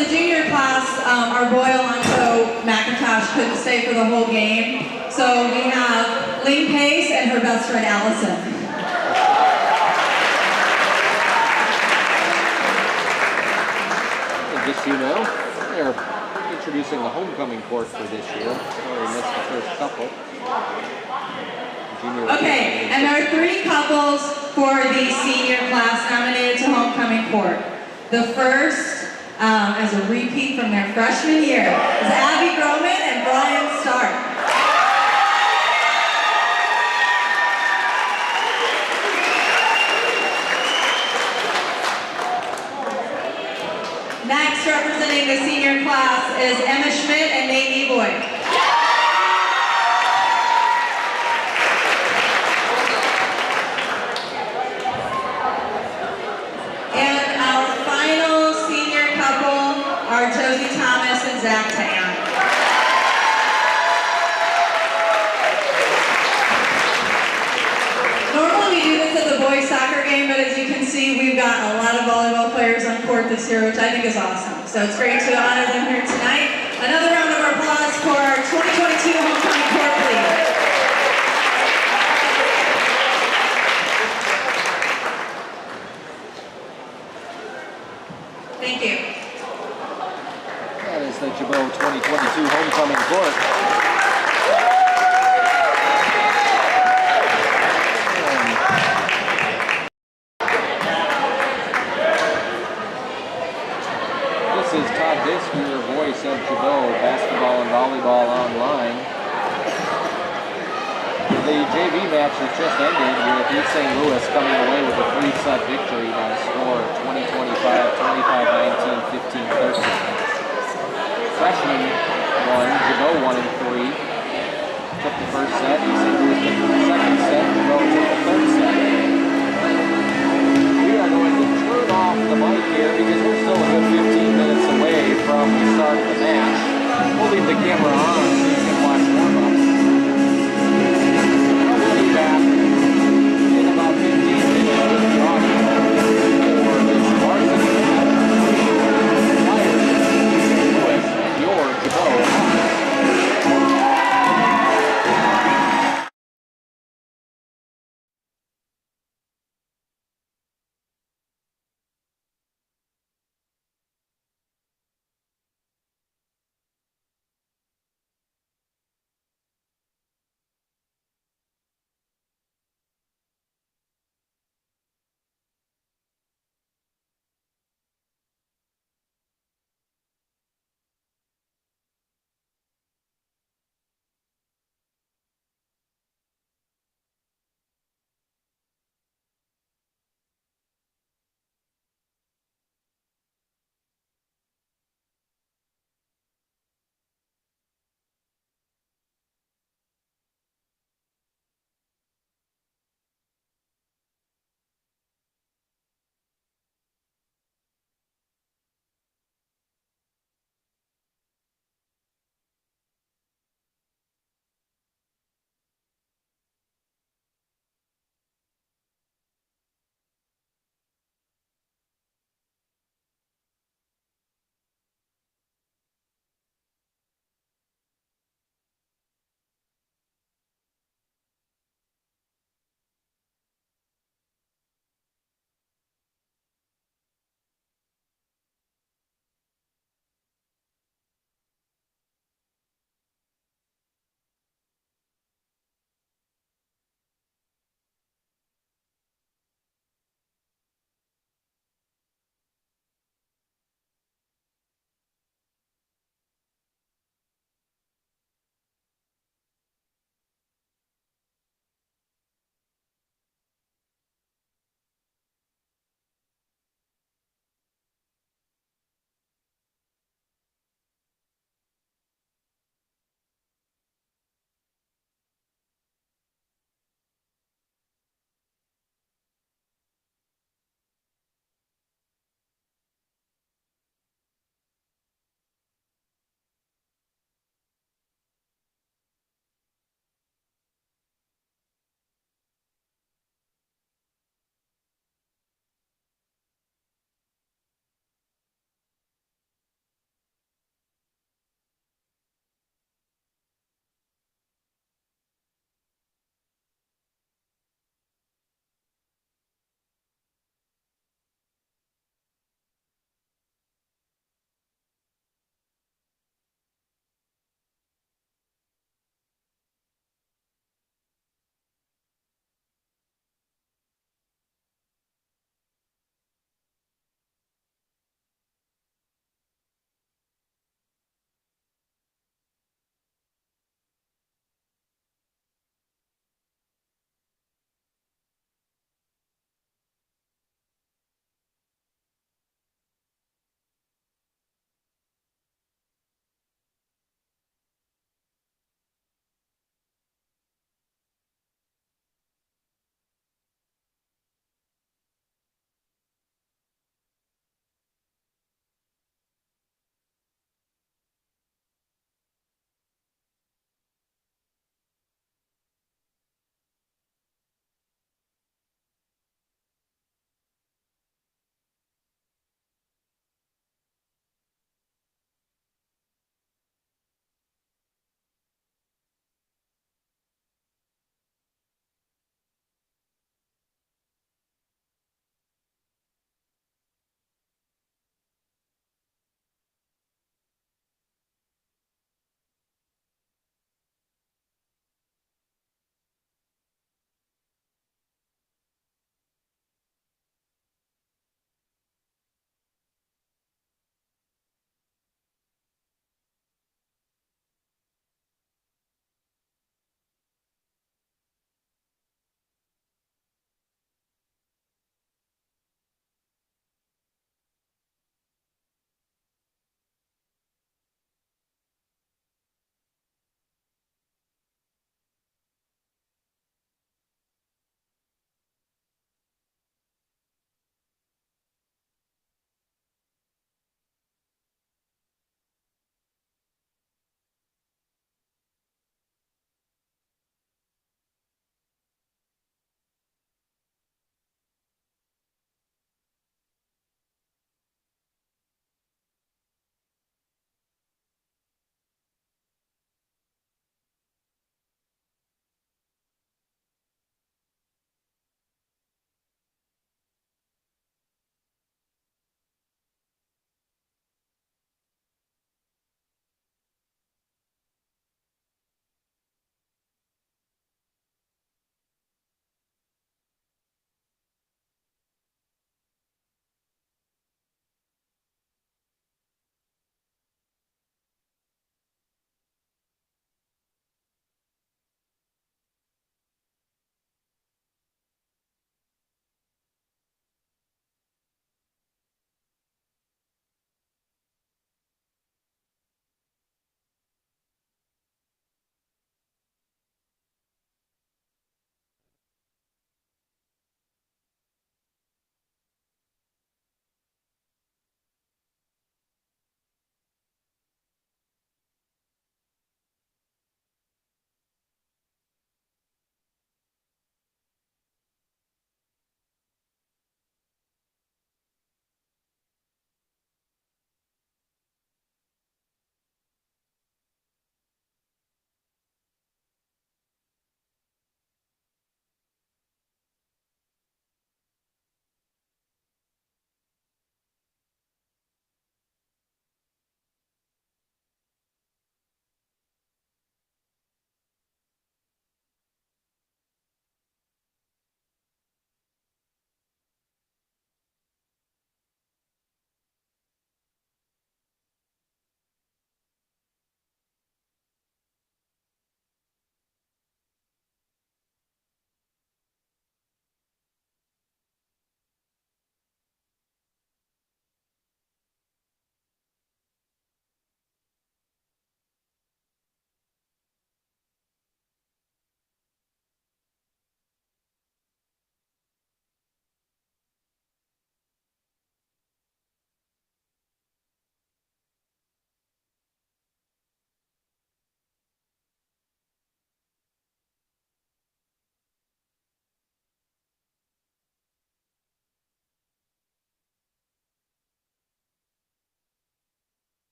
the junior class, our boy Alonso McIntosh couldn't stay for the whole game. So we have Ling Pace and her best friend Allison. And just so you know, they're introducing the homecoming court for this year. We missed the first couple. Okay, and there are 3 couples for the senior class nominated to homecoming court. The first, as a repeat from their freshman year, is Abby Groman and Brian Stark. Next, representing the senior class is Emma Schmidt and Nate Eboy. Josie Thomas and Zach Tan. Normally we do this at the boys soccer game, but as you can see, we've got a lot of volleyball players on court this year, which I think is awesome. So it's great to honor them here tonight. Another round of applause for our 2022 homecoming court, please. Thank you. That is the Gibault 2022 homecoming court. This is Todd Disk, your voice of Gibault basketball and volleyball online. The JV match has just ended with East St. Louis coming away with a 3-set victory by a score of 20-25, 25-19, 15-13. Freshman won, Gibault won in 3. Took the first set, East St. Louis took the second set, Gibault took the third set. We are going to turn off the mic here because we're still a good 15 minutes away from the start of the match. We'll leave the camera on so you can watch warm-ups. We'll be back in about 15 minutes with the audio for this varsity your Gibault.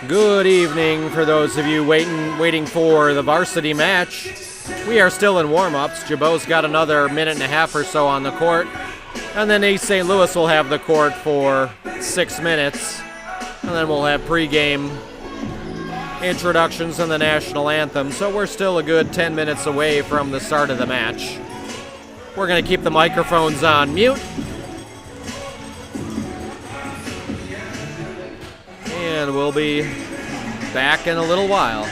Good evening for those of you waiting for the varsity match. We are still in warm-ups. Gibault's got another minute and a half or so on the court. And then East St. Louis will have the court for 6 minutes. And then we'll have pregame introductions and the national anthem. So we're still a good 10 minutes away from the start of the match. We're going to keep the microphones on mute. And we'll be back in a little while.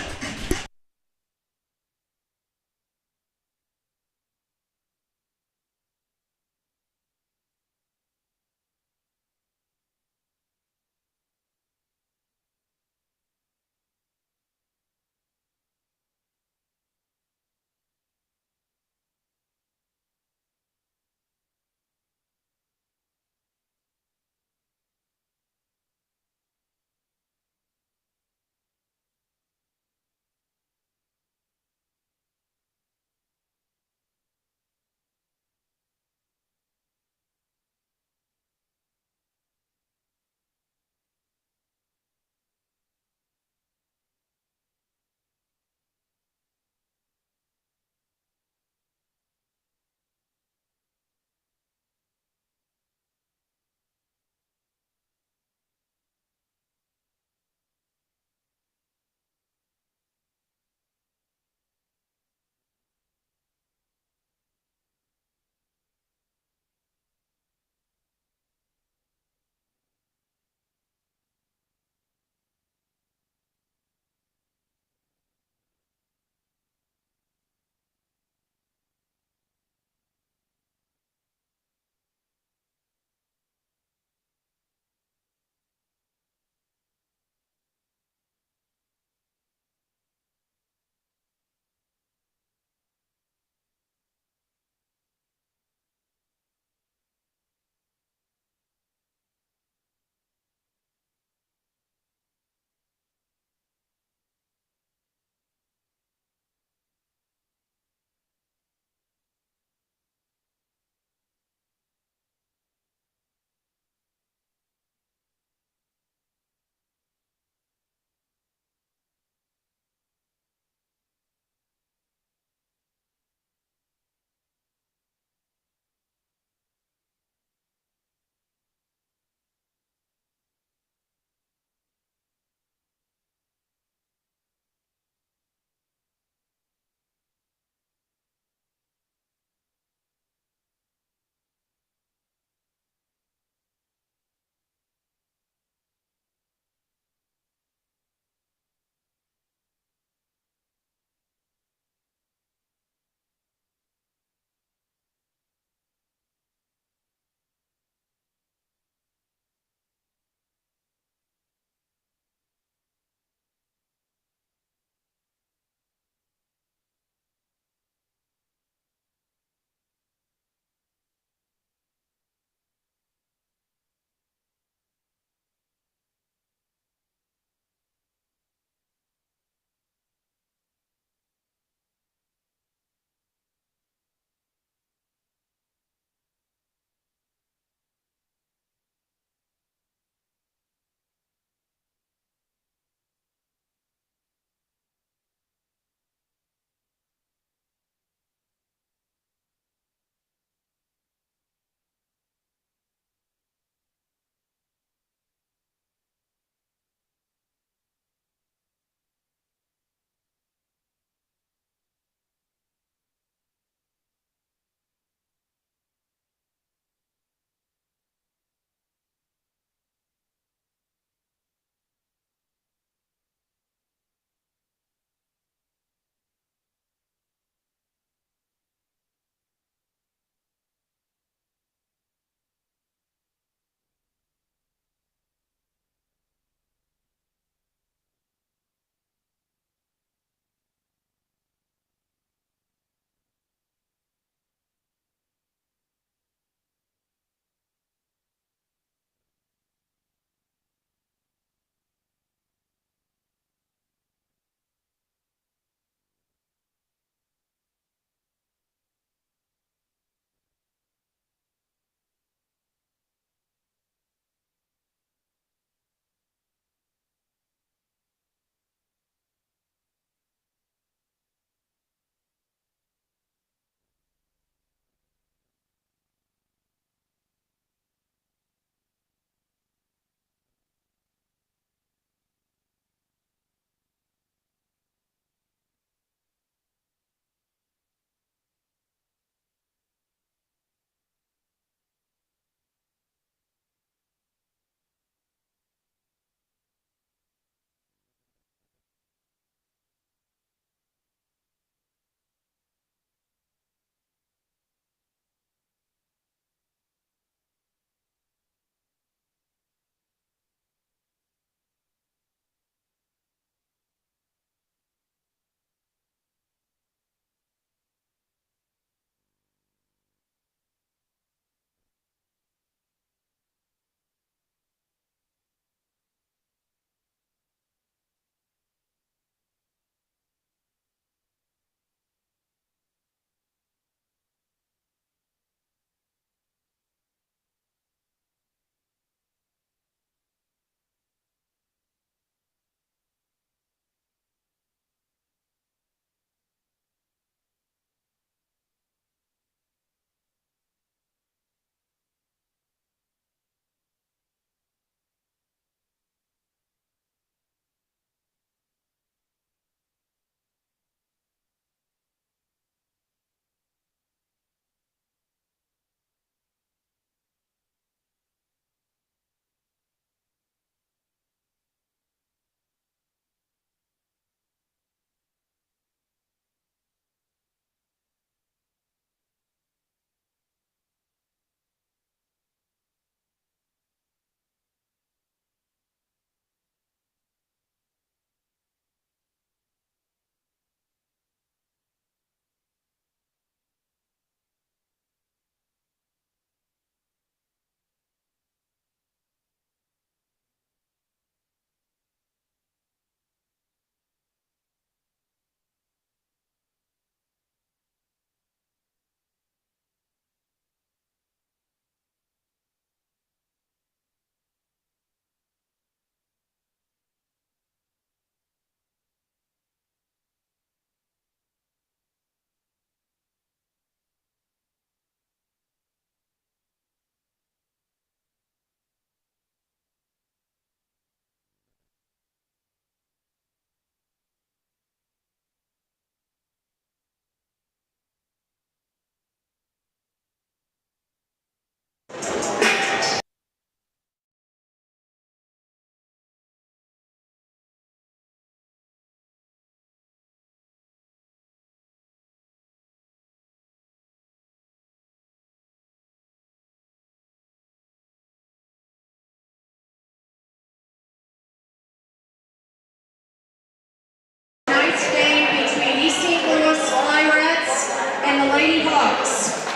Lady Hawks.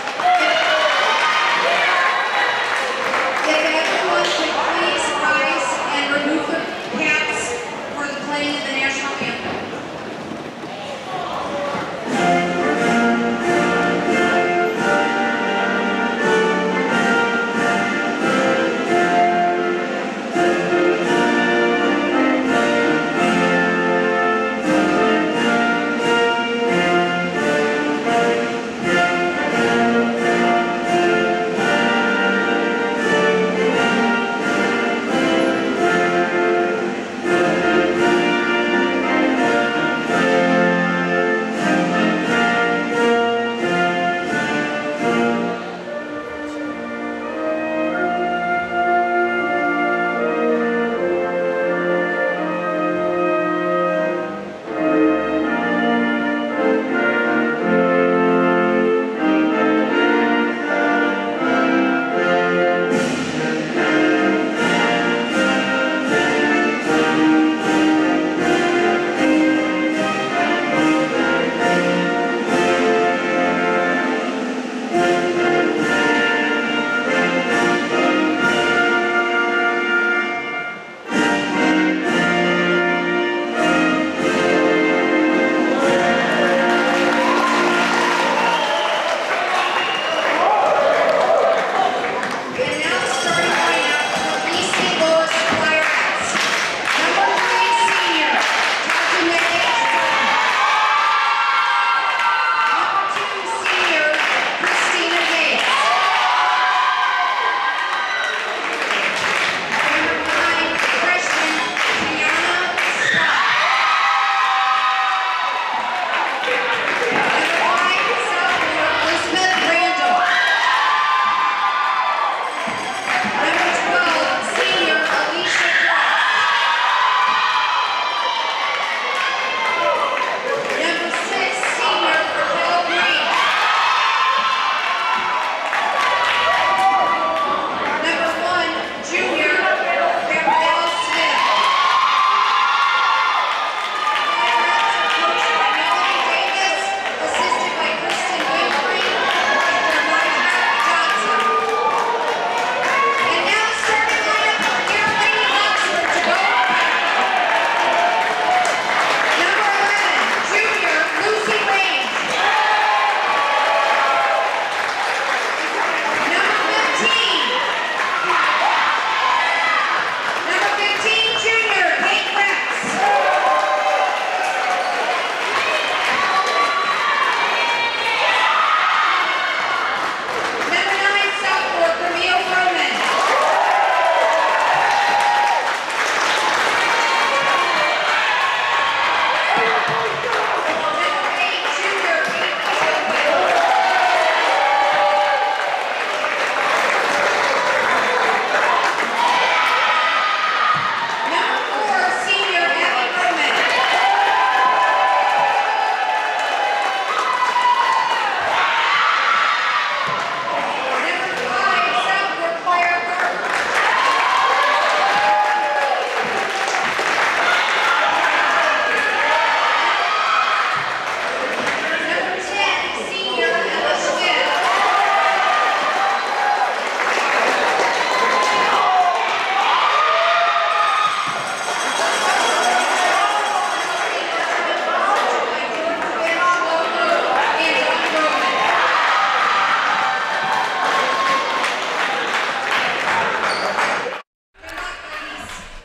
If everyone could please rise and remove their caps for the playing of the national anthem.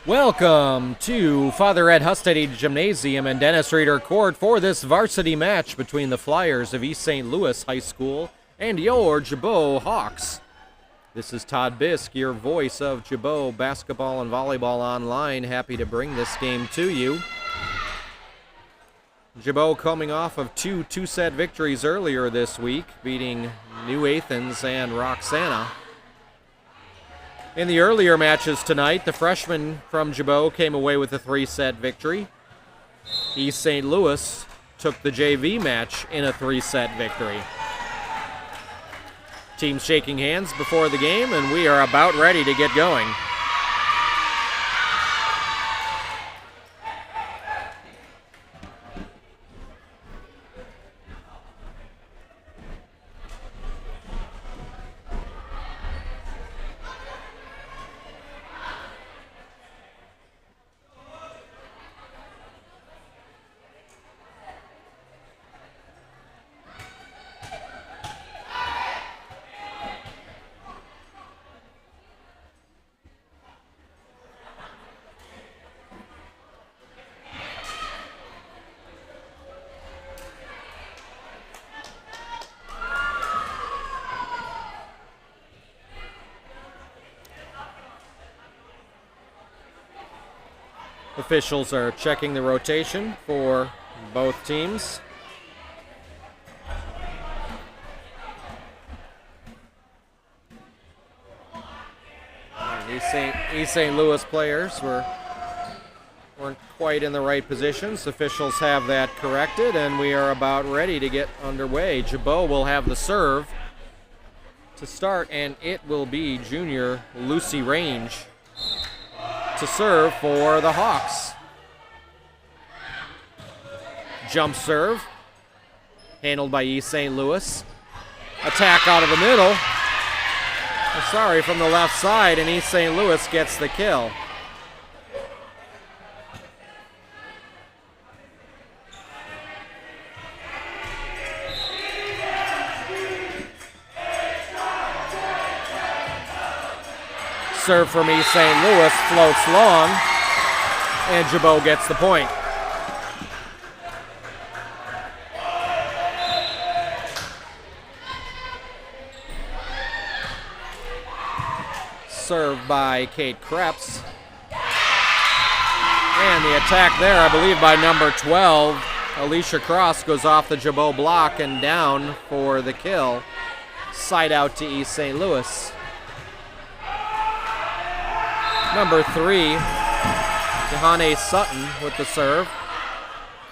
Welcome to Father Ed Hustedde Gymasium and Dennis Reeder Court for this varsity match between the Flyers of East St. Louis High School and your Gibault Hawks. This is Todd Bisk, your voice of Gibault Basketball and Volleyball Online. Happy to bring this game to you. Gibault coming off of two-set victories earlier this week, beating New Athens and Roxana. In the earlier matches tonight, the freshmen from Gibault came away with a 3-set victory. East St. Louis took the JV match in a 3-set victory. Teams shaking hands before the game, and we are about ready to get going. Officials are checking the rotation for both teams. East St. Louis players weren't quite in the right positions. Officials have that corrected, and we are about ready to get underway. Gibault will have the serve to start, and it will be junior Lucy Range to serve for the Hawks. Jump serve, handled by East St. Louis. Attack out of the middle. Sorry, from the left side, and East St. Louis gets the kill. Serve from East St. Louis floats long, and Gibault gets the point. Served by Kate Krebs. And the attack there, I believe, by number 12. Alicia Cross goes off the Gibault block and down for the kill. Side out to East St. Louis. Number 3, Johanne Sutton with the serve.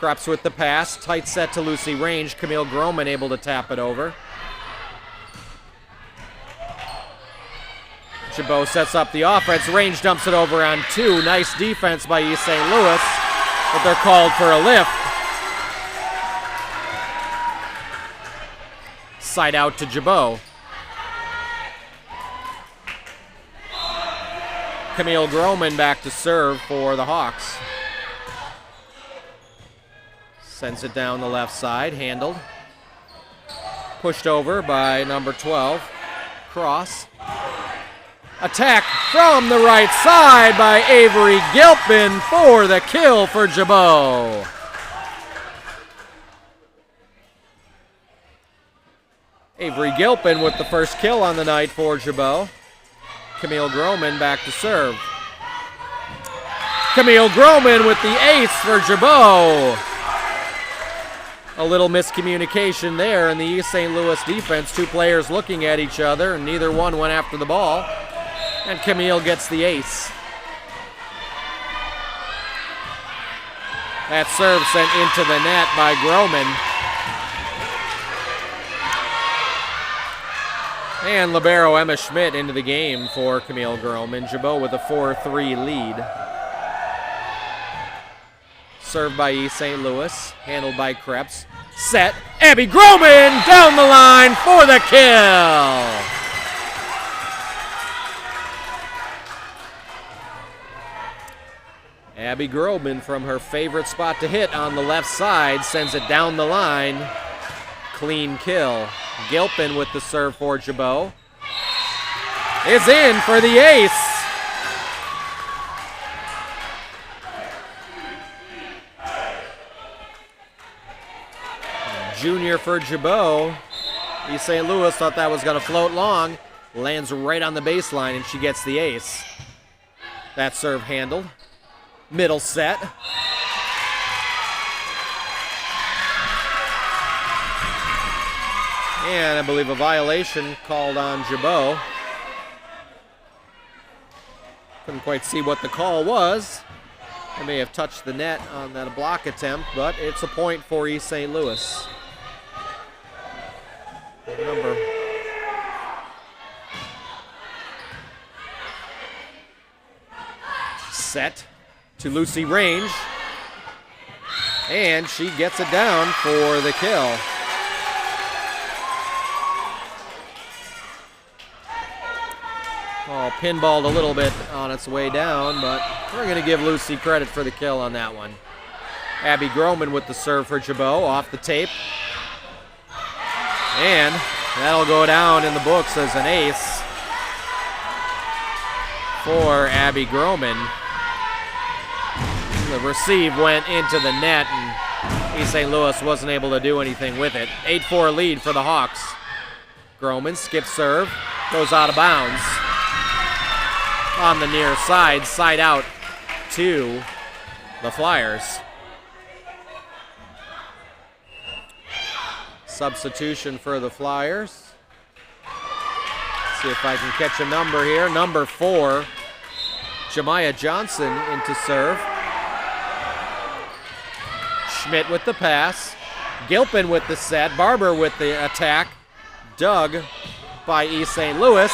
Krebs with the pass. Tight set to Lucy Range. Camille Groman able to tap it over. Gibault sets up the offense. Range dumps it over on 2. Nice defense by East St. Louis, but they're called for a lift. Side out to Gibault. Camille Groman back to serve for the Hawks. Sends it down the left side, handled. Pushed over by number 12, Cross. Attack from the right side by Avery Gilpin for the kill for Gibault. Avery Gilpin with the first kill on the night for Gibault. Camille Groman back to serve. Camille Groman with the ace for Gibault. A little miscommunication there in the East St. Louis defense. Two players looking at each other, and neither one went after the ball. And Camille gets the ace. That serve sent into the net by Groman. And libero Emma Schmidt into the game for Camille Groman. Gibault with a 4-3 lead. Served by East St. Louis, handled by Krebs. Set, Abby Groman down the line for the kill. Abby Groman from her favorite spot to hit on the left side sends it down the line. Clean kill. Gilpin with the serve for Gibault. Is in for the ace. Junior for Gibault. East St. Louis thought that was going to float long. Lands right on the baseline, and she gets the ace. That serve handled. Middle set. And I believe a violation called on Gibault. Couldn't quite see what the call was. They may have touched the net on that block attempt, but it's a point for East St. Louis. Number set to Lucy Range, and she gets it down for the kill. Oh, pinballed a little bit on its way down, but we're going to give Lucy credit for the kill on that one. Abby Groman with the serve for Gibault off the tape. And that'll go down in the books as an ace for Abby Groman. The receive went into the net, and East St. Louis wasn't able to do anything with it. 8-4 lead for the Hawks. Groman skips serve, goes out of bounds. On the near side, side out to the Flyers. Substitution for the Flyers. See if I can catch a number here. Number 4, Jemiah Johnson into serve. Schmidt with the pass. Gilpin with the set. Barber with the attack. Dug by East St. Louis.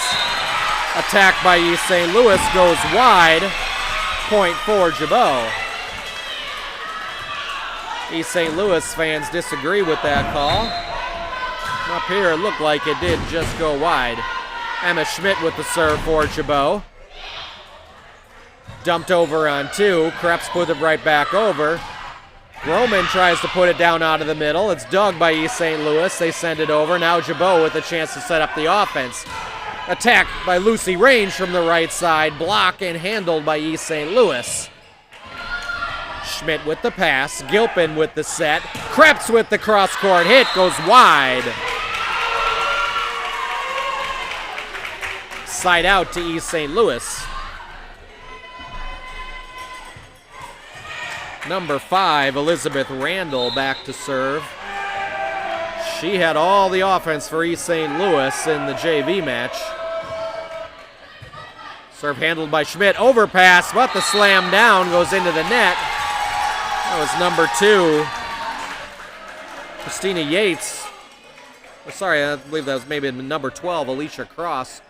Attack by East St. Louis goes wide. Point for Gibault. East St. Louis fans disagree with that call. Up here, it looked like it did just go wide. Emma Schmidt with the serve for Gibault. Dumped over on 2. Krebs put it right back over. Groman tries to put it down out of the middle. It's dug by East St. Louis. They send it over. Now Gibault with a chance to set up the offense. Attacked by Lucy Range from the right side. Block and handled by East St. Louis. Schmidt with the pass. Gilpin with the set. Krebs with the cross-court hit. Goes wide. Side out to East St. Louis. Number 5, Elizabeth Randall back to serve. She had all the offense for East St. Louis in the JV match. Serve handled by Schmidt. Overpass, but the slam down goes into the net. That was number 2, Christina Yates. Oh, sorry, I believe that was maybe number 12, Alicia Cross.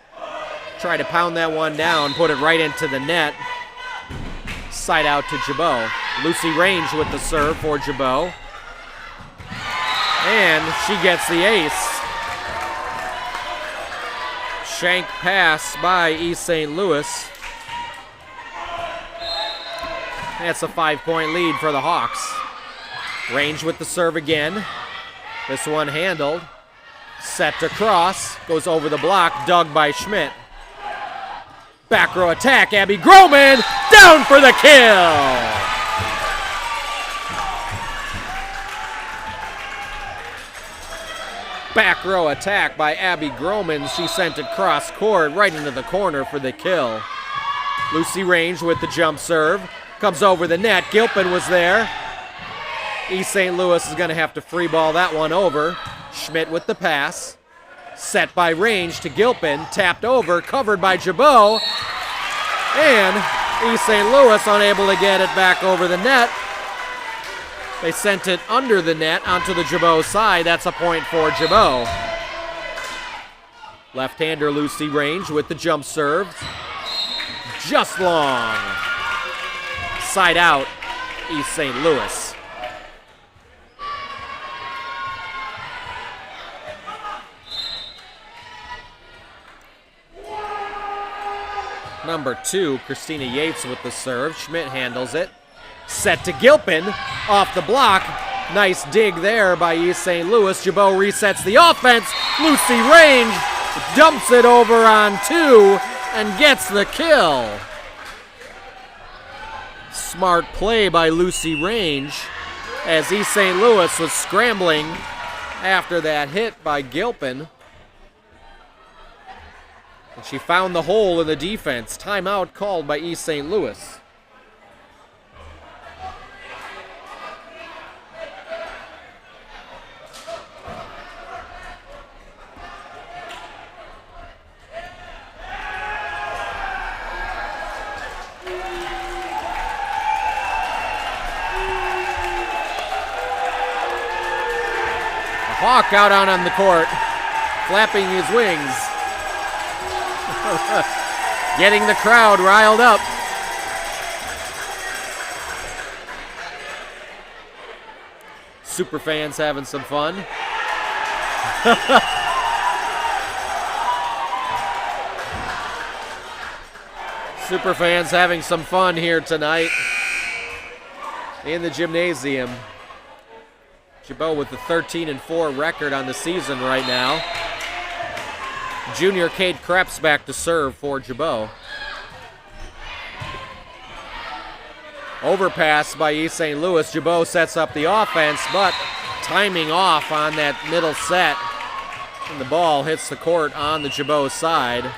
Tried to pound that one down, put it right into the net. Side out to Gibault. Lucy Range with the serve for Gibault. And she gets the ace. Shank pass by East St. Louis. That's a 5-point lead for the Hawks. Range with the serve again. This one handled. Set to cross. Goes over the block. Dug by Schmidt. Back row attack. Abby Groman down for the kill. Back row attack by Abby Groman. She sent it cross court right into the corner for the kill. Lucy Range with the jump serve. Comes over the net. Gilpin was there. East St. Louis is going to have to free ball that one over. Schmidt with the pass. Set by Range to Gilpin. Tapped over. Covered by Gibault. And East St. Louis unable to get it back over the net. They sent it under the net onto the Gibault side. That's a point for Gibault. Left-hander Lucy Range with the jump serve. Just long. Side out, East St. Louis. Number 2, Christina Yates with the serve. Schmidt handles it. Set to Gilpin. Off the block. Nice dig there by East St. Louis. Gibault resets the offense. Lucy Range dumps it over on 2 and gets the kill. Smart play by Lucy Range as East St. Louis was scrambling after that hit by Gilpin. And she found the hole in the defense. Timeout called by East St. Louis. Hawk out on the court, flapping his wings. Getting the crowd riled up. Super fans having some fun. Super fans having some fun here tonight in the gymnasium. Gibault with the 13-4 record on the season right now. Junior Kate Krebs back to serve for Gibault. Overpass by East St. Louis. Gibault sets up the offense, but timing off on that middle set. And the ball hits the court on the Gibault side.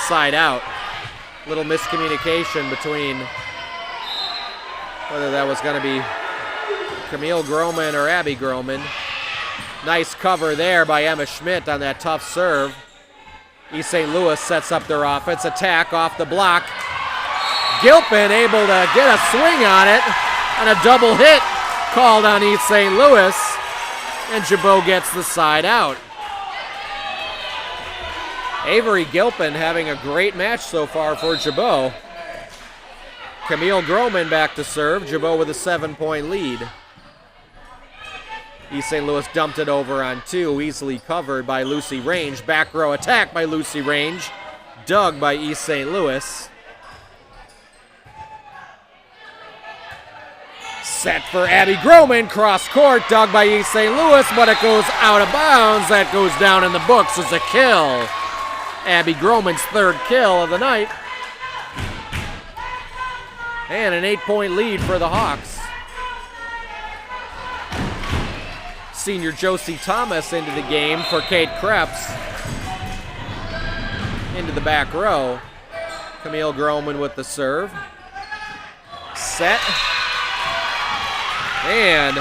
Side out. Little miscommunication between whether that was going to be Camille Groman or Abby Groman. Nice cover there by Emma Schmidt on that tough serve. East St. Louis sets up their offense. Attack off the block. Gilpin able to get a swing on it, and a double hit called on East St. Louis, and Gibault gets the side out. Avery Gilpin having a great match so far for Gibault. Camille Groman back to serve. Gibault with a 7-point lead. East St. Louis dumped it over on 2, easily covered by Lucy Range. Back row attack by Lucy Range. Dug by East St. Louis. Set for Abby Groman, cross court, dug by East St. Louis, but it goes out of bounds. That goes down in the books as a kill. Abby Groman's 3rd kill of the night. And an 8-point lead for the Hawks. Senior Josie Thomas into the game for Kate Krebs. Into the back row. Camille Groman with the serve. Set. And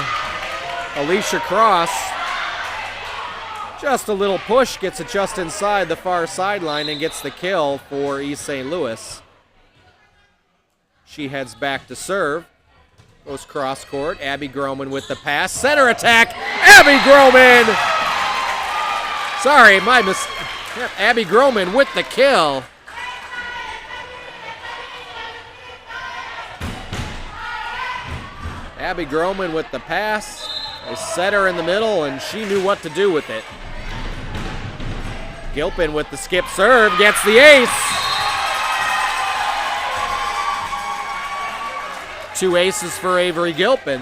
Alicia Cross, just a little push, gets it just inside the far sideline and gets the kill for East St. Louis. She heads back to serve. Goes cross court. Abby Groman with the pass. Center attack. Abby Groman! Sorry, my mistake. Abby Groman with the kill. Abby Groman with the pass. They set her in the middle, and she knew what to do with it. Gilpin with the skip serve, gets the ace. 2 aces for Avery Gilpin.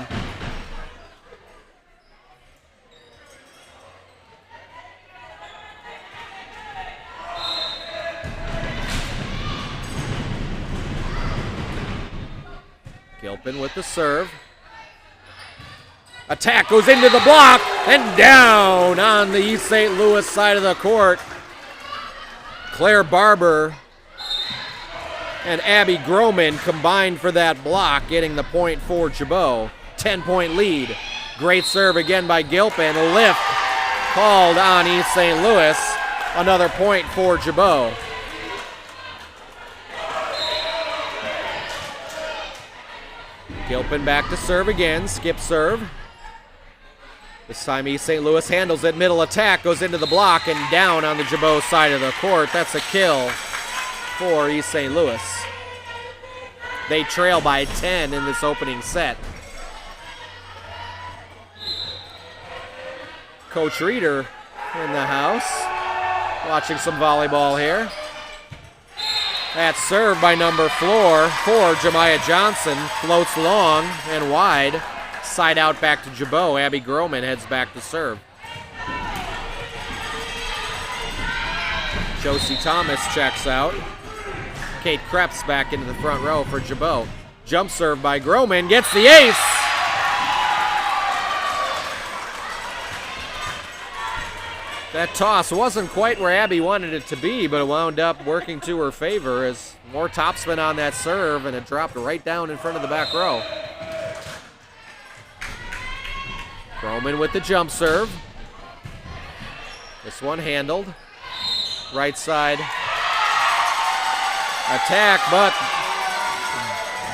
Gilpin with the serve. Attack goes into the block and down on the East St. Louis side of the court. Claire Barber and Abby Groman combined for that block, getting the point for Gibault. 10-point lead. Great serve again by Gilpin. A lift called on East St. Louis. Another point for Gibault. Gilpin back to serve again. Skip serve. This time East St. Louis handles it. Middle attack goes into the block and down on the Gibault side of the court. That's a kill for East St. Louis. They trail by 10 in this opening set. Coach Reeder in the house. Watching some volleyball here. That serve by number 4 for Jemiah Johnson. Floats long and wide. Side out back to Gibault. Abby Groman heads back to serve. Josie Thomas checks out. Kate Krebs back into the front row for Gibault. Jump serve by Groman. Gets the ace. That toss wasn't quite where Abby wanted it to be, but it wound up working to her favor as more topspin on that serve, and it dropped right down in front of the back row. Groman with the jump serve. This one handled. Right side attack, but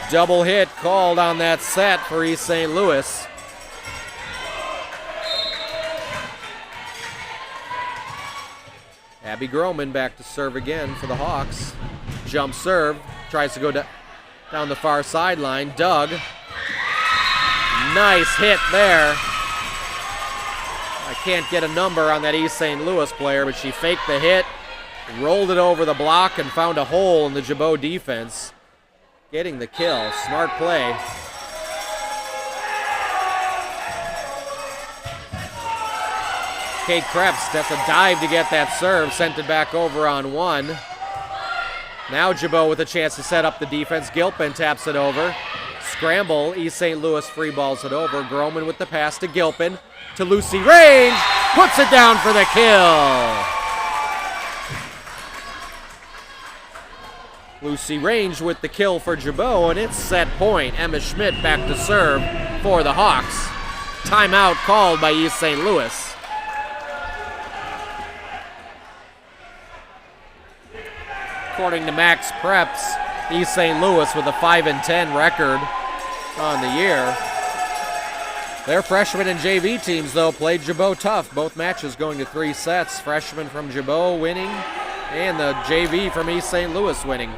double hit called on that set for East St. Louis. Abby Groman back to serve again for the Hawks. Jump serve. Tries to go down the far sideline. Dug. Nice hit there. I can't get a number on that East St. Louis player, but she faked the hit, rolled it over the block, and found a hole in the Gibault defense. Getting the kill. Smart play. Kate Krebs, that's a dive to get that serve, sent it back over on 1. Now Gibault with a chance to set up the defense. Gilpin taps it over. Scramble, East St. Louis free balls it over. Groman with the pass to Gilpin. To Lucy Range, puts it down for the kill. Lucy Range with the kill for Gibault, and it's set point. Emma Schmidt back to serve for the Hawks. Timeout called by East St. Louis. According to Max Preps, East St. Louis with a 5-10 record on the year. Their freshman and JV teams, though, played Gibault tough. Both matches going to 3 sets. Freshman from Gibault winning, and the JV from East St. Louis winning.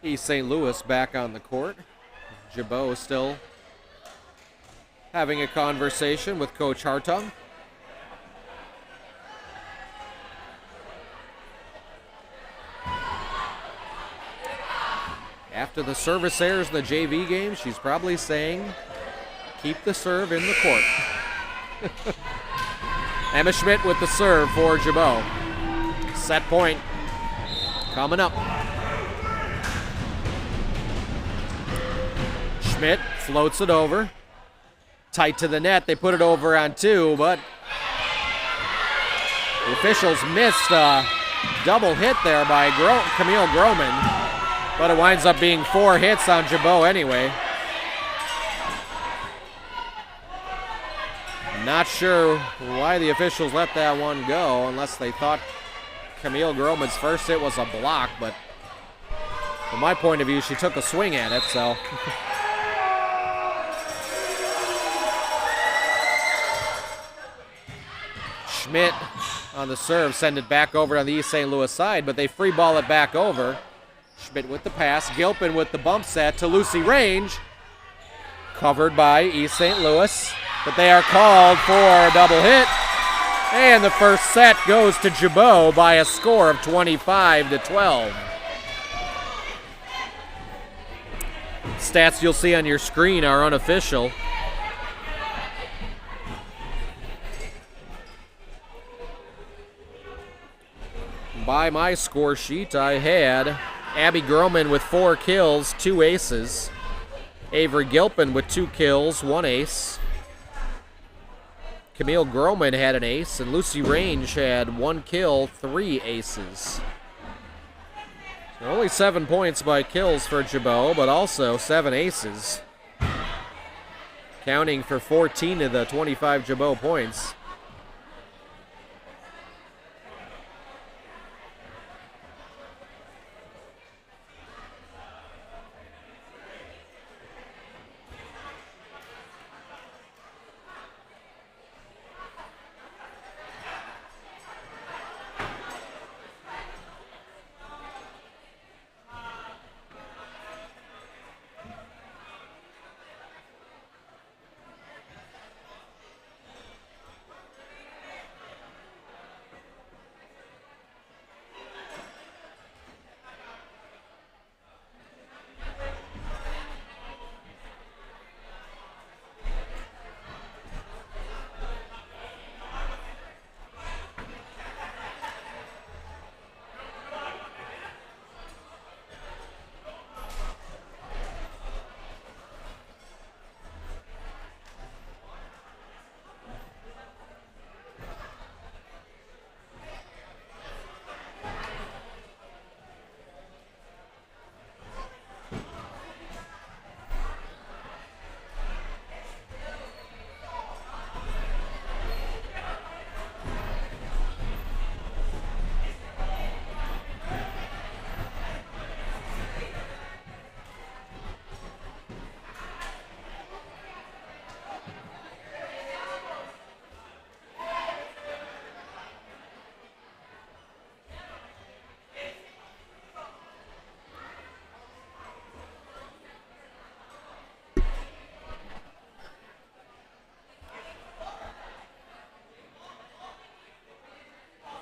East St. Louis back on the court. Gibault still having a conversation with Coach Hartung. After the service errors in the JV game, she's probably saying, keep the serve in the court. Emma Schmidt with the serve for Gibault. Set point coming up. Schmidt floats it over. Tight to the net. They put it over on 2, but the officials missed a double hit there by Camille Groman. But it winds up being 4 hits on Gibault anyway. Not sure why the officials let that one go, unless they thought Camille Groman's first hit was a block, but from my point of view, she took a swing at it, so. Schmidt on the serve, send it back over on the East St. Louis side, but they free ball it back over. Schmidt with the pass, Gilpin with the bump set to Lucy Range. Covered by East St. Louis, but they are called for a double hit. And the first set goes to Gibault by a score of 25-12. Stats you'll see on your screen are unofficial. By my score sheet, I had Abby Groman with 4 kills, 2 aces. Avery Gilpin with 2 kills, 1 ace. Camille Groman had an ace, and Lucy Range had 1 kill, 3 aces. So only 7 points by kills for Gibault, but also 7 aces. Counting for 14 of the 25 Gibault points.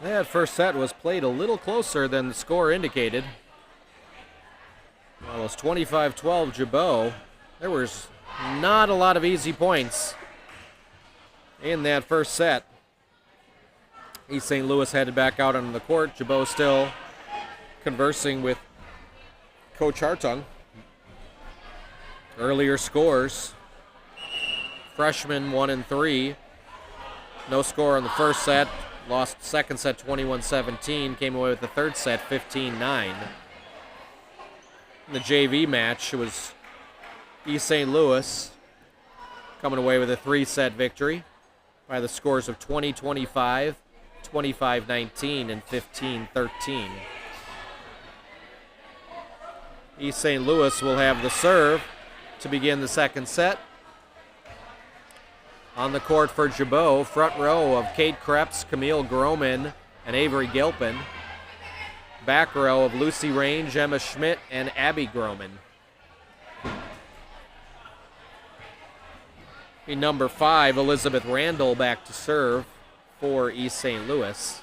That first set was played a little closer than the score indicated. Well, it was 25-12 Gibault. There was not a lot of easy points in that first set. East St. Louis headed back out on the court. Gibault still conversing with Coach Hartung. Earlier scores. Freshmen 1 and 3. No score in the first set. Lost the second set 21-17. Came away with the third set 15-9. In the JV match, it was East St. Louis coming away with a 3-set victory by the scores of 20-25, 25-19, and 15-13. East St. Louis will have the serve to begin the second set. On the court for Gibault, front row of Kate Krebs, Camille Groman, and Avery Gilpin. Back row of Lucy Range, Emma Schmidt, and Abby Groman. Number 5, Elizabeth Randall, back to serve for East St. Louis.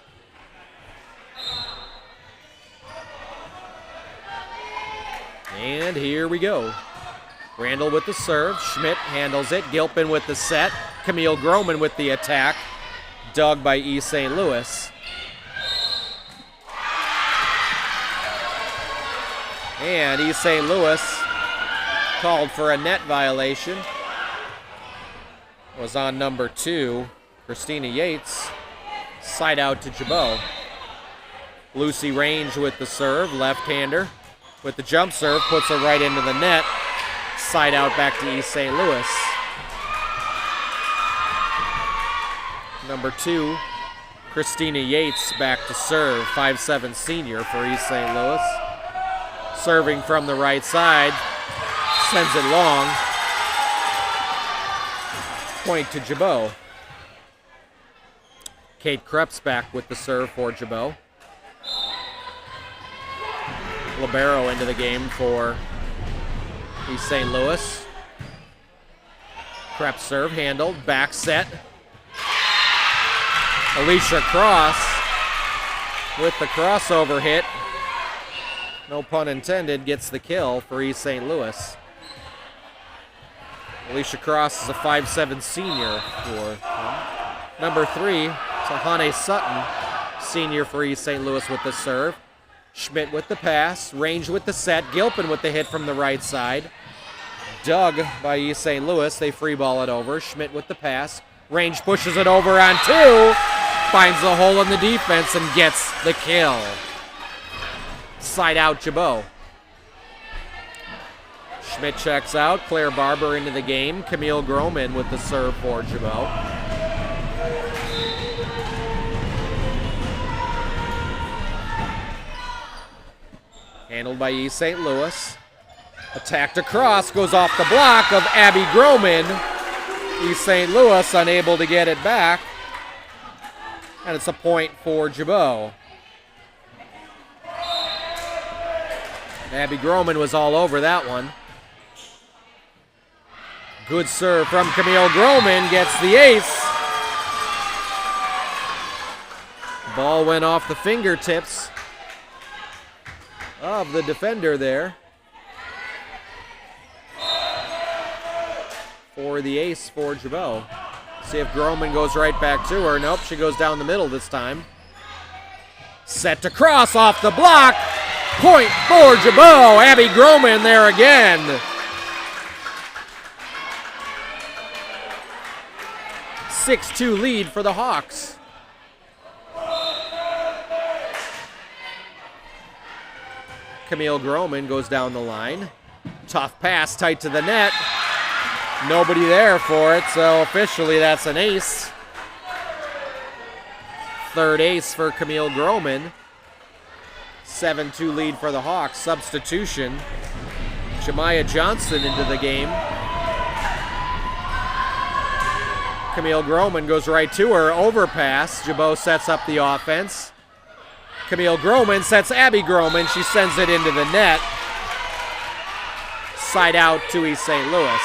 And here we go. Randall with the serve. Schmidt handles it. Gilpin with the set. Camille Groman with the attack. Dug by East St. Louis. And East St. Louis called for a net violation. Was on number 2, Christina Yates. Side out to Gibault. Lucy Range with the serve, left-hander. With the jump serve, puts it right into the net. Side out back to East St. Louis. Number 2, Christina Yates back to serve, 5'7" senior for East St. Louis. Serving from the right side, sends it long. Point to Gibault. Kate Krebs back with the serve for Gibault. Libero into the game for East St. Louis. Krebs serve handled, back set. Alicia Cross with the crossover hit. No pun intended, gets the kill for East St. Louis. Alicia Cross is a 5'7" senior for number 3, Tahane Sutton, senior for East St. Louis with the serve. Schmidt with the pass, Range with the set, Gilpin with the hit from the right side. Dug by East St. Louis, they free ball it over. Schmidt with the pass, Range pushes it over on 2, finds the hole in the defense and gets the kill. Side out Gibault. Schmidt checks out. Claire Barber into the game. Camille Groman with the serve for Gibault. Handled by East St. Louis. Attacked across. Goes off the block of Abby Groman. East St. Louis unable to get it back. And it's a point for Gibault. Abby Groman was all over that one. Good serve from Camille Groman, gets the ace. Ball went off the fingertips of the defender there. For the ace for Gibault. See if Groman goes right back to her. Nope, she goes down the middle this time. Set to cross off the block. Point for Gibault. Abby Groman there again. 6-2 lead for the Hawks. Camille Groman goes down the line. Tough pass, tight to the net. Nobody there for it, so officially that's an ace. Third ace for Camille Groman. 7-2 lead for the Hawks. Substitution. Jemiah Johnson into the game. Camille Groman goes right to her. Overpass. Gibault sets up the offense. Camille Groman sets Abby Groman. She sends it into the net. Side out to East St. Louis.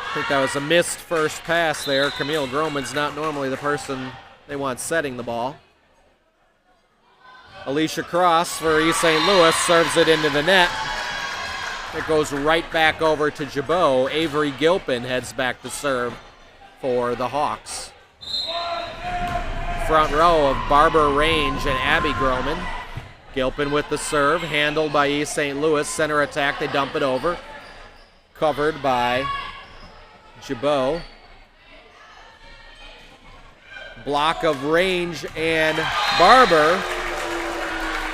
I think that was a missed first pass there. Camille Groman's not normally the person they want setting the ball. Alicia Cross for East St. Louis serves it into the net. It goes right back over to Gibault. Avery Gilpin heads back to serve for the Hawks. Front row of Barbara Range and Abby Groman. Gilpin with the serve, handled by East St. Louis. Center attack, they dump it over. Covered by Gibault. Block of Range, and Barber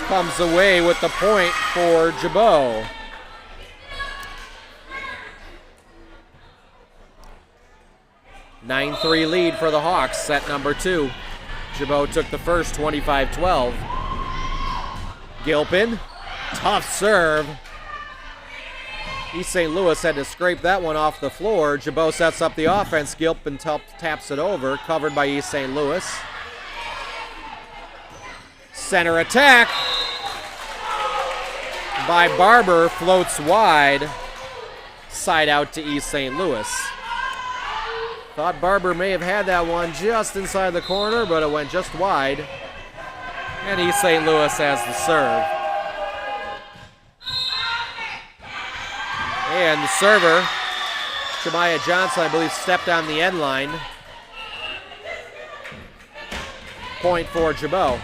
comes away with the point for Gibault. A 9-3 lead for the Hawks, set number 2. Gibault took the first, 25-12. Gilpin, tough serve. East St. Louis had to scrape that one off the floor. Gibault sets up the offense. Gilpin taps it over, covered by East St. Louis. Center attack by Barber, floats wide. Side out to East St. Louis. Thought Barber may have had that one just inside the corner, but it went just wide. And East St. Louis has the serve. And the server, Jemiah Johnson, I believe, stepped on the end line. Point for Gibault.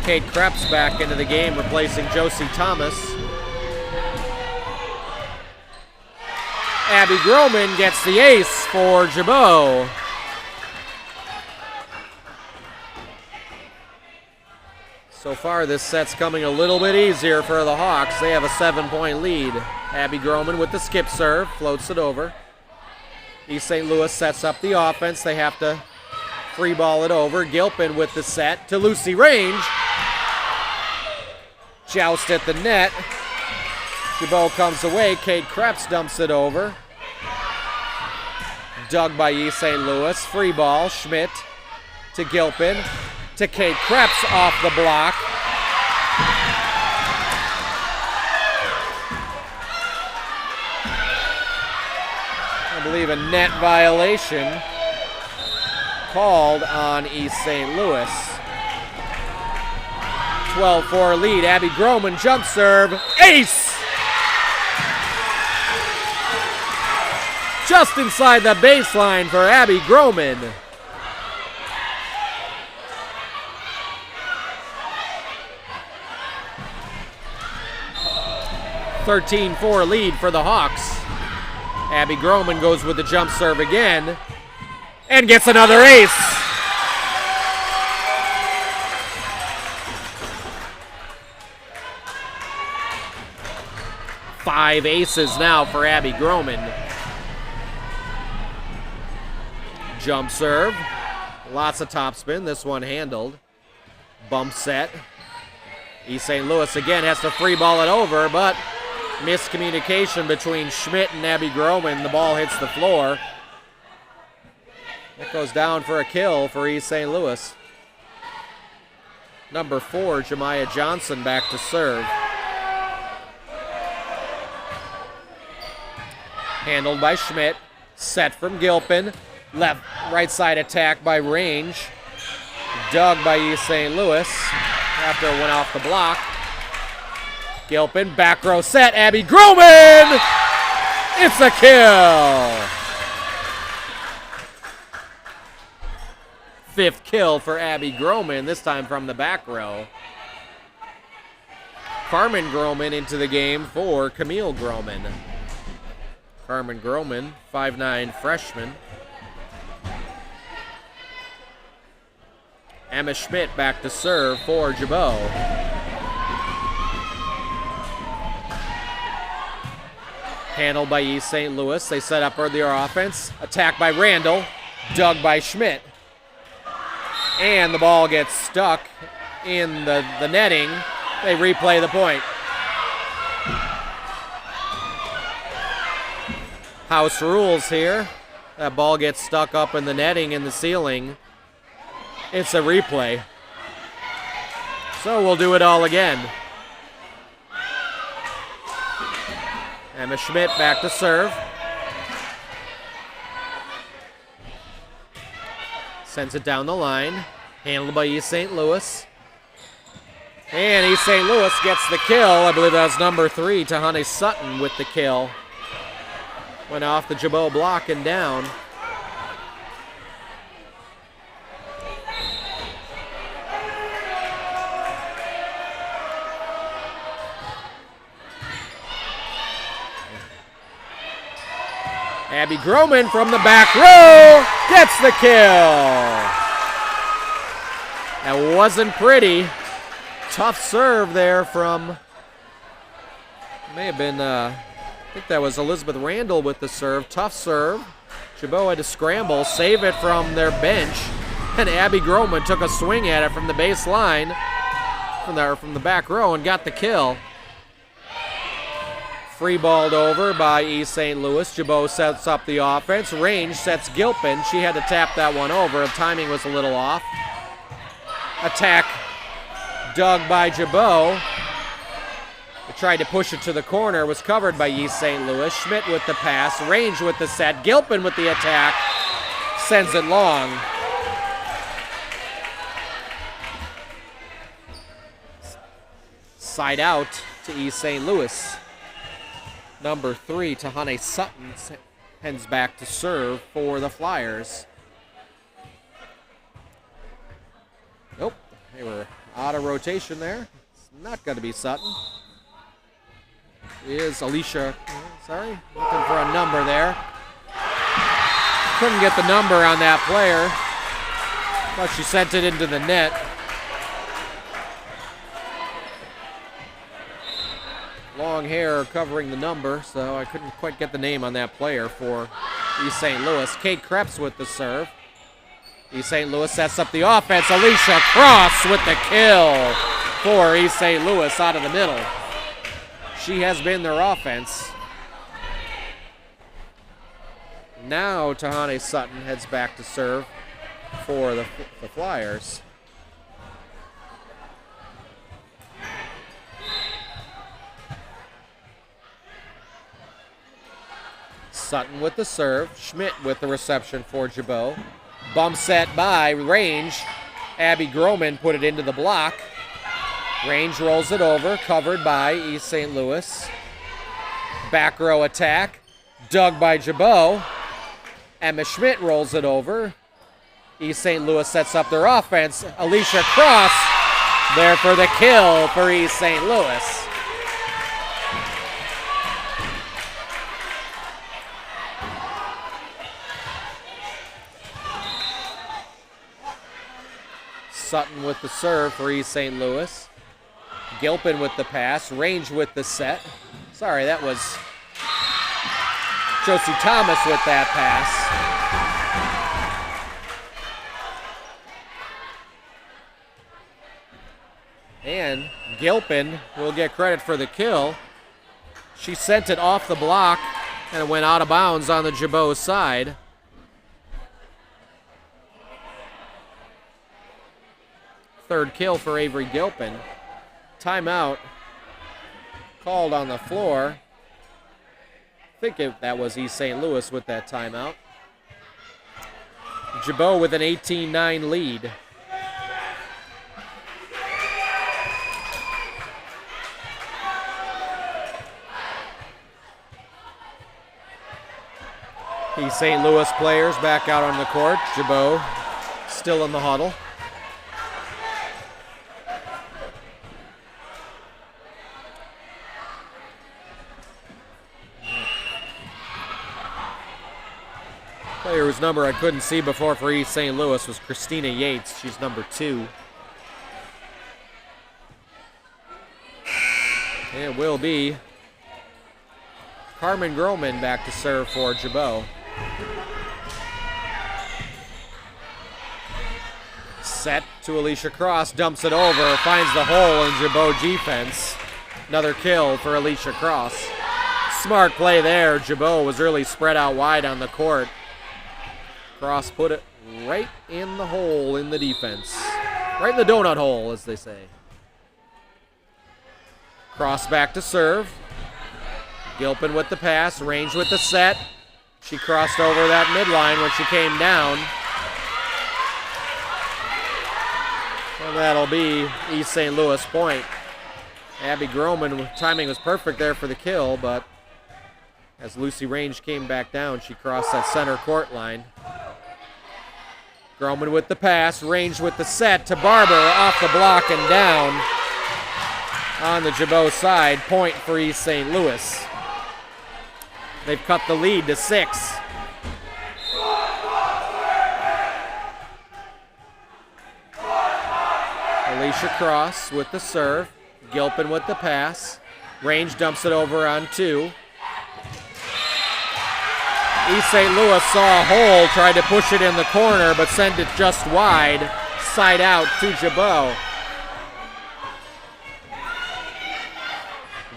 Kate Krebs back into the game, replacing Josie Thomas. Abby Groman gets the ace for Gibault. So far, this set's coming a little bit easier for the Hawks. They have a 7-point lead. Abby Groman with the skip serve, floats it over. East St. Louis sets up the offense. They have to free ball it over. Gilpin with the set to Lucy Range. Joust at the net. Gibault comes away. Kate Krebs dumps it over. Dug by East St. Louis. Free ball. Schmidt to Gilpin. To Kate Krebs off the block. I believe a net violation called on East St. Louis. 12-4 lead. Abby Groman jump serve. Ace! Just inside the baseline for Abby Groman. 13-4 lead for the Hawks. Abby Groman goes with the jump serve again and gets another ace. Five aces now for Abby Groman. Jump serve. Lots of topspin. This one handled. Bump set. East St. Louis again has to free ball it over, but miscommunication between Schmidt and Abby Groman. The ball hits the floor. That goes down for a kill for East St. Louis. Number 4, Jemiah Johnson back to serve. Handled by Schmidt. Set from Gilpin. Right side attack by Range. Dug by East St. Louis after it went off the block. Gilpin, back row set, Abby Groman! It's a kill! 5th kill for Abby Groman, this time from the back row. Carmen Groman into the game for Camille Groman. Carmen Groman, 5'9" freshman. Emma Schmidt back to serve for Gibault. Handled by East St. Louis. They set up their offense. Attacked by Randall. Dug by Schmidt. And the ball gets stuck in the netting. They replay the point. House rules here. That ball gets stuck up in the netting in the ceiling. It's a replay. So we'll do it all again. Emma Schmidt back to serve. Sends it down the line. Handled by East St. Louis. And East St. Louis gets the kill. I believe that was number 3, Tahani Sutton with the kill. Went off the Gibault block and down. Abby Groman from the back row gets the kill. That wasn't pretty. Tough serve there from, may have been, I think that was Elizabeth Randall with the serve. Tough serve. Gibault had to scramble, save it from their bench, and Abby Groman took a swing at it from the baseline, from the back row, and got the kill. Free balled over by East St. Louis. Gibault sets up the offense. Range sets Gilpin. She had to tap that one over. The timing was a little off. Attack dug by Gibault. They tried to push it to the corner. Was covered by East St. Louis. Schmidt with the pass. Range with the set. Gilpin with the attack. Sends it long. Side out to East St. Louis. Number 3, Tahane Sutton, heads back to serve for the Flyers. Nope, they were out of rotation there. It's not going to be Sutton. It is Alicia, sorry, looking for a number there. Couldn't get the number on that player, but she sent it into the net. Long hair covering the number, so I couldn't quite get the name on that player for East St. Louis. Kate Krebs with the serve. East St. Louis sets up the offense. Alicia Cross with the kill for East St. Louis out of the middle. She has been their offense. Now Tahane Sutton heads back to serve for the Flyers. Sutton with the serve. Schmidt with the reception for Gibault. Bump set by Range. Abby Groman put it into the block. Range rolls it over, covered by East St. Louis. Back row attack. Dug by Gibault. Emma Schmidt rolls it over. East St. Louis sets up their offense. Alicia Cross there for the kill for East St. Louis. Sutton with the serve for East St. Louis. Gilpin with the pass. Range with the set. Sorry, that was Josie Thomas with that pass. And Gilpin will get credit for the kill. She sent it off the block and it went out of bounds on the Gibault side. Third kill for Avery Gilpin. Timeout called on the floor. I think that was East St. Louis with that timeout. Gibault with an 18-9 lead. East St. Louis players back out on the court. Gibault still in the huddle. Player whose number I couldn't see before for East St. Louis was Christina Yates. She's number 2. It will be Carmen Groman back to serve for Gibault. Set to Alicia Cross, dumps it over, finds the hole in Gibault defense. Another kill for Alicia Cross. Smart play there. Gibault was really spread out wide on the court. Cross put it right in the hole in the defense. Right in the donut hole, as they say. Cross back to serve. Gilpin with the pass, Range with the set. She crossed over that midline when she came down. And that'll be East St. Louis point. Abby Groman, timing was perfect there for the kill, but as Lucy Range came back down, she crossed that center court line. Groman with the pass, Range with the set to Barber, off the block and down on the Gibault side. Point for East St. Louis. They've cut the lead to 6. Alicia Cross with the serve. Gilpin with the pass. Range dumps it over on 2. East St. Louis saw a hole, tried to push it in the corner, but sent it just wide, side out to Gibault.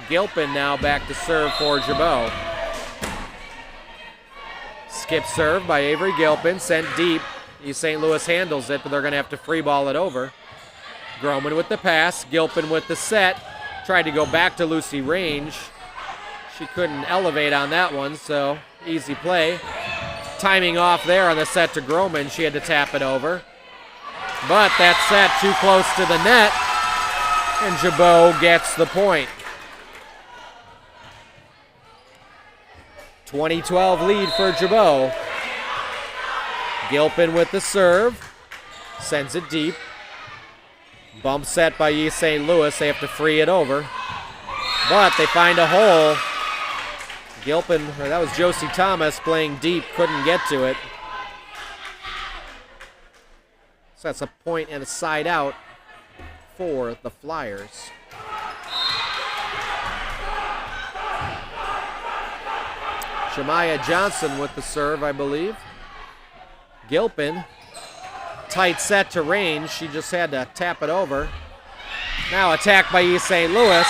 Gilpin now back to serve for Gibault. Skip serve by Avery Gilpin, sent deep. East St. Louis handles it, but they're going to have to free ball it over. Groman with the pass, Gilpin with the set. Tried to go back to Lucy Range. She couldn't elevate on that one, so easy play. Timing off there on the set to Groman. She had to tap it over. But that set too close to the net, and Gibault gets the point. 20-12 lead for Gibault. Gilpin with the serve. Sends it deep. Bump set by East St. Louis. They have to free it over. But they find a hole. Gilpin, or that was Josie Thomas playing deep, couldn't get to it. So that's a point and a side out for the Flyers. Shemaya Johnson with the serve, I believe. Gilpin, tight set to Range. She just had to tap it over. Now attacked by East St. Louis.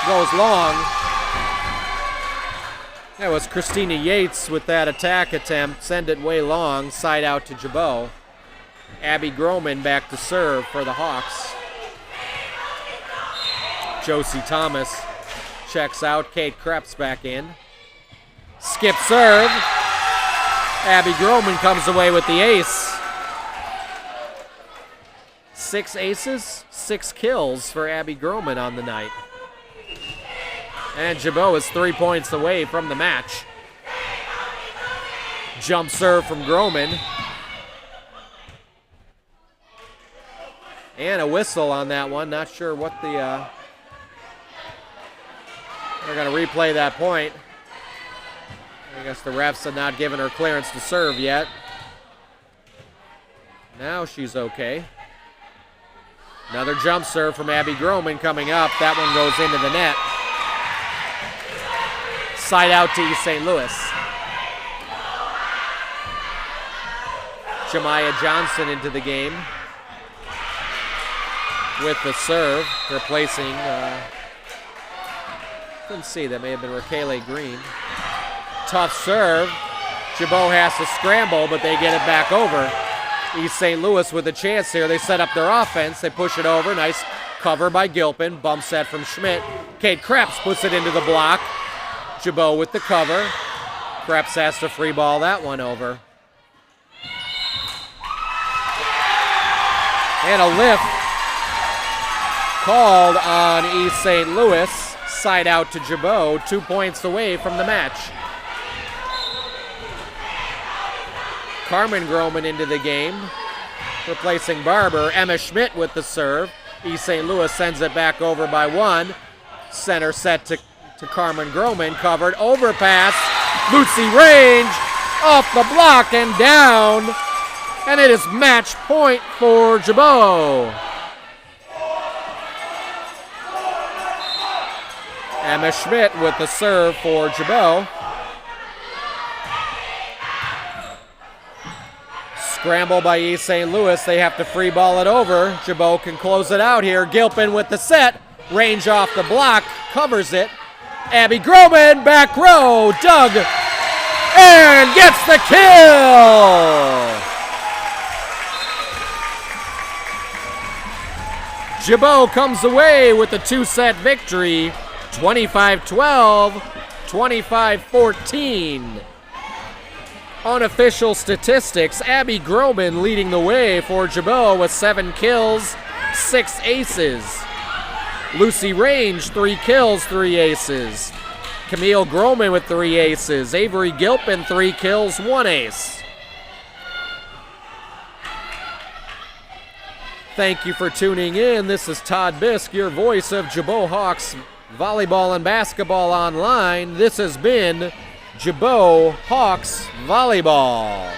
Goes long. That was Christina Yates with that attack attempt. Send it way long. Side out to Gibault. Abby Groman back to serve for the Hawks. Josie Thomas checks out. Kate Krebs back in. Skip serve. Abby Groman comes away with the ace. 6 aces, 6 kills for Abby Groman on the night. And Gibault is 3 points away from the match. Jump serve from Groman. And a whistle on that one. Not sure what the... They're going to replay that point. I guess the refs had not given her clearance to serve yet. Now she's okay. Another jump serve from Abby Groman coming up. That one goes into the net. Side out to East St. Louis. Shemaya Johnson into the game with the serve, replacing, couldn't see, that may have been Raquel Green. Tough serve. Gibault has to scramble, but they get it back over. East St. Louis with a chance here. They set up their offense. They push it over. Nice cover by Gilpin. Bump set from Schmidt. Kate Krebs puts it into the block. Gibault with the cover. Krebs has to free ball that one over. And a lift called on East St. Louis. Side out to Gibault. 2 points away from the match. Carmen Groman into the game, replacing Barber. Emma Schmidt with the serve. East St. Louis sends it back over by 1. Center set to Carmen Groman. Covered. Overpass. Lucy Range off the block and down. And it is match point for Gibault. Emma Schmidt with the serve for Gibault. Scramble by East St. Louis. They have to free ball it over. Gibault can close it out here. Gilpin with the set. Range off the block. Covers it. Abby Groman, back row. Dug. And gets the kill. Gibault comes away with a 2-set victory. 25-12, 25-14. Unofficial statistics, Abby Groman leading the way for Gibault with 7 kills, 6 aces. Lucy Range, 3 kills, 3 aces. Camille Groman with 3 aces. Avery Gilpin, 3 kills, 1 ace. Thank you for tuning in. This is Todd Bisk, your voice of Gibault Hawks Volleyball and Basketball Online. This has been Gibault Hawks Volleyball.